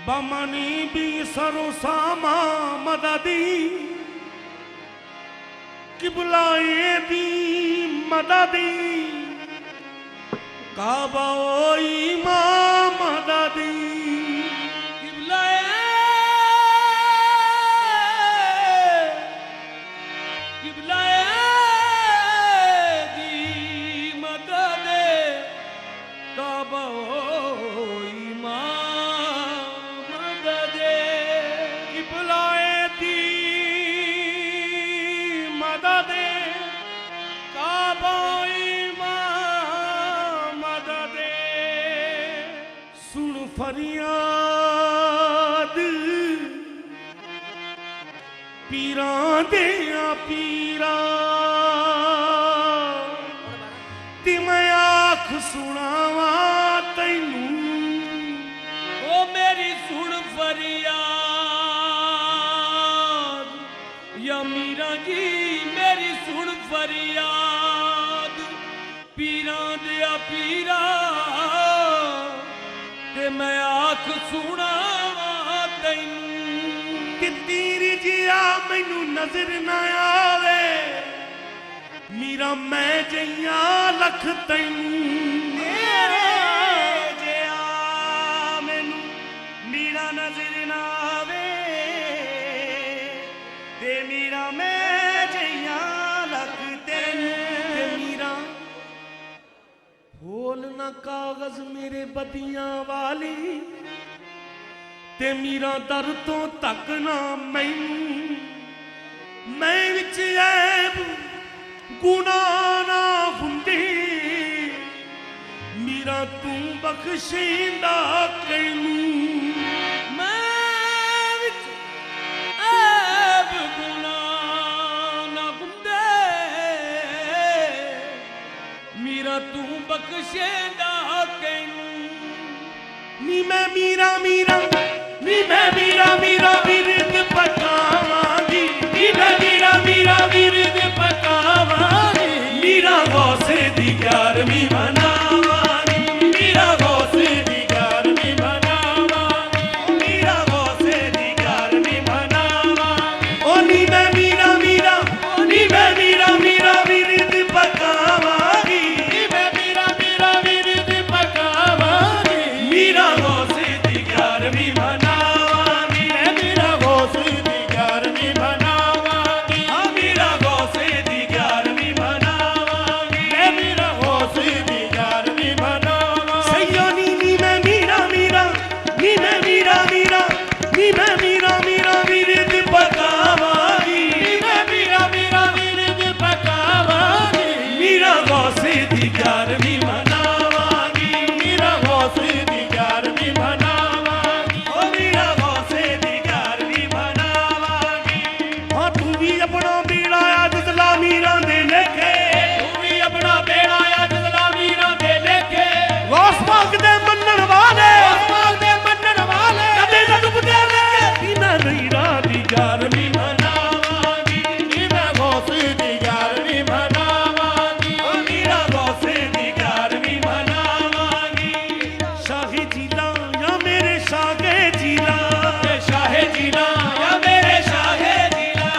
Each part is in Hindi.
बमनी भी सरोसामा मददी किबलाए दी मददी काबा इमाम मददी फरियाद पीरा दिया पीरा ती मैं आख सुनावा तैनू ओ मेरी सुन फरियाद या मीरा जी मेरी सुन फरियाद पीरा दिया पीरा मैं आख सुनावा तैनू तीरी जिया मैनू नजर ना आवे मीरा मैं जइया लख तैनू जिया मैनू मीरा नजर ना आवे ते मीरा मैं जइया लख तैनू मीरा बोल ना कागज मेरे बदियां वाली ते मीरा दर तो तक ना मैनू मैं विच ऐब गुनाह ना हुंदी मीरा तू बख्शिंदा कैनू मैं विच ऐब गुनाह ना हुंदे मीरा तू बख्शेंदा कैनू नी मैं मीरा मीरा नी मैं मीरा मीरा विरद पकावांगी नी मैं मीरा मीरा विरद पकावांगी मीरा गौसे दी 11वीं मनावांगी मीरा गौसे दी 11वीं मनावांगी मीरा गौसे दी 11वीं मनावांगी ओ नी मैं मीरा मीरा नी मैं मीरा मीरा विरद पकावांगी नी मैं मीरा मीरा विरद पकावांगी मीरा गौसे दी 11वीं मनावांगी मैं मीरा गौसे दी 11वीं मनावांगी हाँ मीरा गौसे दी 11वीं मनावांगी मैं मीरा गौसे दी 11वीं मनावांगी सैया नी मैं मीरा मीरा नी मैं मीरा मीरा नी मैं मीरा मीरा विरद पकावांगी नी मैं मीरा मीरा विरद पकावांगी मीरा गौसे दी 11वीं मनावांगी मीरा गौसे दी 11वीं मनावांगी ओ मीरा गौसे दी 11वीं मनावांगी हाँ तू भी अपना बेड़ा आज जला मीरा दे लेके तू भी अपना बेड़ा आज जला मीरा दे लेके गौस पाक दे मनन वाले आसमान दे मनन वाले कदे न डुबदे लेके बिना नीरा दी 11वीं मनावांगी नी मैं गौसे दी 11वीं मनावांगी ओ मीरा गौसे दी 11वीं मनावांगी शाही जिला या मेरे शागे जिला शाहे जिला या मेरे शाहे जिला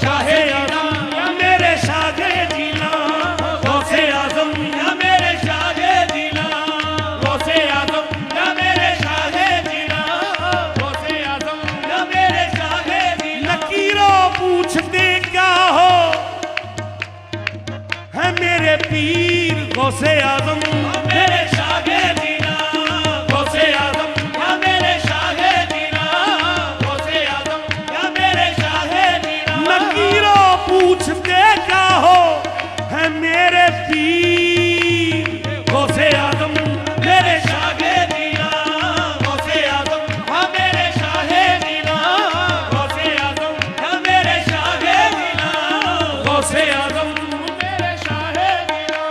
शाहे आजम या मेरे शागे जिला गौसे आजम या मेरे शाहे जिला गौसे आजम या मेरे शाहे जिला गौसे आजम या मेरे शाहे जिला लकीरों पूछते क्या हो है मेरे पीर गौसे आजम मेरे शाहे जिला गौसे आजम या मेरे शाहे जिला गौसे आजम या मेरे शाहे जिला लकीरों पूछते क्या हो है मेरे पीर गौसे आजम मेरे शाहे जिला गौसे आजम या मेरे शाहे जिला गौसे आजम या मेरे शाहे जिला गौसे आजम मेरे शाहे जिला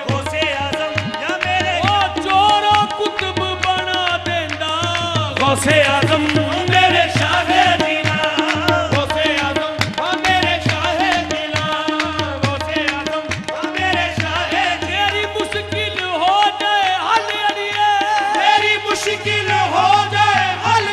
गौसे आजम या मेरे ओ चोरों कुतुब बना देंदा गौसे आजम मेरे शाहे जिला गौसे आजम या मेरे शाहे जिला गौसे आजम या मेरे शाहे तेरी मुश्किल हो जाए हल अड़िए तेरी मुश्किल हो जाए हल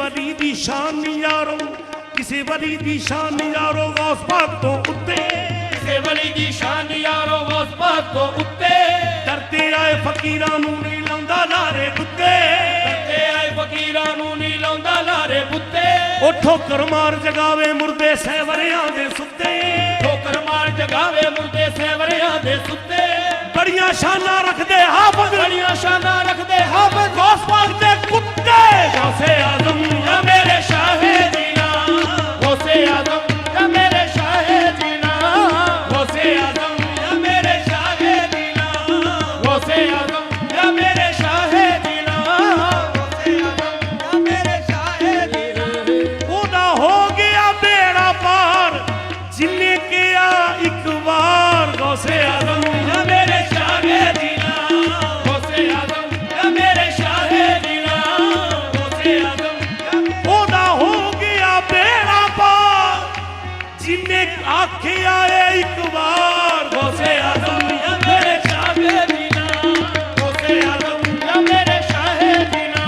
वली दी शान यारो, किसी वली दी शान यारो गौस पाक तो उत्ते, ਕਿਸੇ ਵਲੀ ਦੀ ਸ਼ਾਨ ਯਾਰੋ ਉਸ ਪਾਕ ਤੋਂ ਉੱਤੇ डरते आए फकीरां नू नहीं लाउंदा लारे कुत्ते, ਤੇ ਆਏ ਫਕੀਰਾਂ ਨੂੰ ਨਹੀਂ ਲਾਉਂਦਾ ਲਾਰੇ ਬੁੱਤੇ ओ ठोकर मार जगावे मुर्दे सहवरियां दे सुत्ते, ਠੋਕਰ ਮਾਰ ਜਗਾਵੇ ਮੁਰਦੇ ਸੇਵਰਿਆਂ ਦੇ ਸੁੱਤੇ बड़ियां शानां रखदे हाफिज ਬੜੀਆਂ ਸ਼ਾਨਾਂ ਰੱਖਦੇ ਹਾਫਿਜ਼ गौस पाक दे कुत्ते, ਗੌਸੇ ਆਜ਼ਮ ਜਾਂ ਮੇਰੇ ਸ਼ਾਹੇ ਜੀਨਾ ਗੌਸੇ ਆਜ਼ਮ ਜਾਂ ਮੇਰੇ ਸ਼ਾਹੇ ਜੀਨਾ ਗੌਸੇ ਆਜ਼ਮ ਜਾਂ ਮੇਰੇ ਸ਼ਾਹੇ ਜੀਨਾ ਗੌਸੇ ਆਜ਼ਮ ਜਾਂ ਮੇਰੇ ਸ਼ਾਹੇ ਜੀਨਾ ਗੌਸੇ ਆਜ਼ਮ ਜਾਂ ਮੇਰੇ ਸ਼ਾਹੇ ਜੀਨਾ ओदा हो गया बेड़ा पार जिन्ने किया एक बार गौसे आजम ਜਾਂ ਮੇਰੇ ਸ਼ਾਹੇ ਜੀਨਾ ਗੌਸੇ ਆਜ਼ਮ ਜਾਂ ਮੇਰੇ ਸ਼ਾਹੇ ਜੀਨਾ ਗੌਸੇ ਆਜ਼ਮ ਜਾਂ ओदा हो गया बेड़ा पार जिन्ने आखिया एक बार गौसे आजम ਜਾਂ ਮੇਰੇ ਸ਼ਾਹੇ ਜੀਨਾ ਗੌਸੇ ਆਜ਼ਮ ਜਾਂ ਮੇਰੇ ਸ਼ਾਹੇ ਜੀਨਾ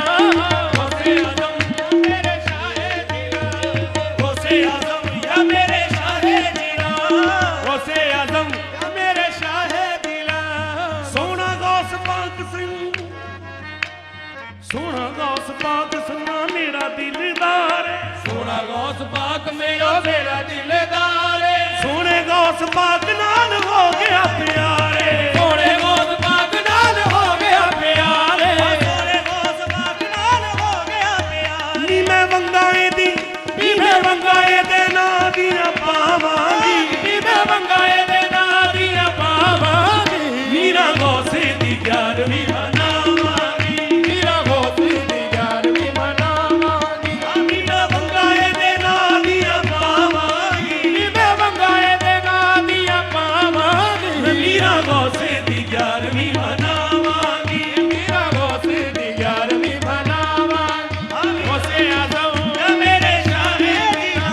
ਗੌਸੇ ਆਜ਼ਮ ਜਾਂ ਮੇਰੇ ਸ਼ਾਹੇ ਜੀਨਾ ਗੌਸੇ ਆਜ਼ਮ ਜਾਂ ਮੇਰੇ ਸ਼ਾਹੇ ਜੀਨਾ ਗੌਸੇ ਆਜ਼ਮ ਜਾਂ ਮੇਰੇ ਸ਼ਾਹੇ ਜੀਨਾ सोना गौस पाक सिंह, सोना गौस पाक सुना मेरा दिलदार है, ਸੋਹਣਾ ਗੌਸ ਪਾਕ ਮੇਰਾ ਦਿਲਦਾਰ ਏ सोने गौस पाक नाल हो गया प्यारे, ਸੋਹਣੇ ਗੌਸ ਪਾਕ ਨਾਲ ਹੋ ਗਿਆ ਪਿਆਰੇ सोने गौस पाक नाल हो गया प्यारे, नी मैं मंगाए दी नी मैं मंगाए दे ना दिया पावांगी, ਨੀ ਮੈਂ ਮੰਗਾਏ ਦੇ ਨਾਂ ਦੀਆਂ ਪਾਵਾਂਗੀ मीरा गौसे दी ग्यारहवीं मनावांगी, ਮੇਰਾ ਗੌਸ ਦੀ ਗਿਆਰਵੀਂ ਮਨਾਵਾਂਗੀ मीरा मंगाए दे ना दिया पावांगी, ਨੀ ਮੈਂ ਮੰਗਾਏ ਦੇ ਨਾਂ ਦੀਆਂ ਪਾਵਾਂਗੀ मीरा गौसे दी ग्यारहवीं मनावांगी, ਮੇਰਾ ਗੌਸ ਦੀ ਗਿਆਰਵੀਂ ਮਨਾਵਾਂਗੀ ਗੌਸੇ ਆਜ਼ਮ ਜਾਂ ਮੇਰੇ ਸ਼ਾਹੇ ਜੀਨਾ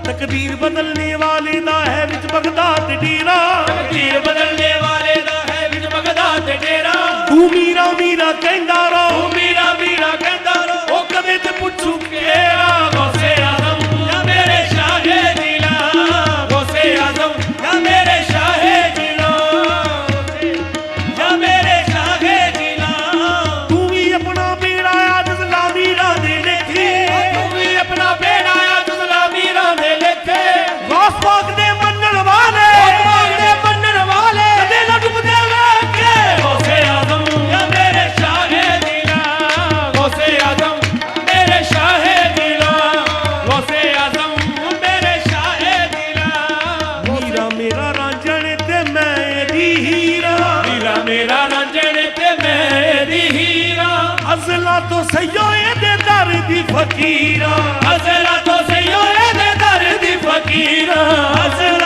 तकदीर बदलने वाले दा है विच बगदाद डेरा, ਤਕਦੀਰ ਬਦਲਨੇ ਵਾਲੇ ਦਾ ਹੈ ਵਿੱਚ ਬਗਦਾਦ ਤੇ ਡੇਰਾ तू मीरा मीरा कहंदा रो, ਤੂੰ ਮੀਰਾ ਮੀਰਾ ਕਹਿੰਦਾ ਰੋ ओ कदे ते पुछू केरा गौसे आजम या मेरे शाहे जिला गौसे आजम या मेरे शाहे जिला या मेरे शाहे जिला तू भी अपना बेड़ा आज ला मीरा दे लेखे, तू भी अपना बेड़ा तुझला मीरा दे लेखे गौस पाक दे मनण वाले दे बनन वाले कदे ना डुबदे वेखे, गौसे आजम या मेरे शाहे जिला गौसे आजम मेरे शाहे जिला गौसे आजम मेरे शाहे जिला मीरा मेरा रांझण ते मैं दी हीरा, हीरा मेरा रांझण ते मेरी हीरा अजला तो सयो दे दर दी फकीरा, अजरा तो सही होए दे दर दी फकीरा अजला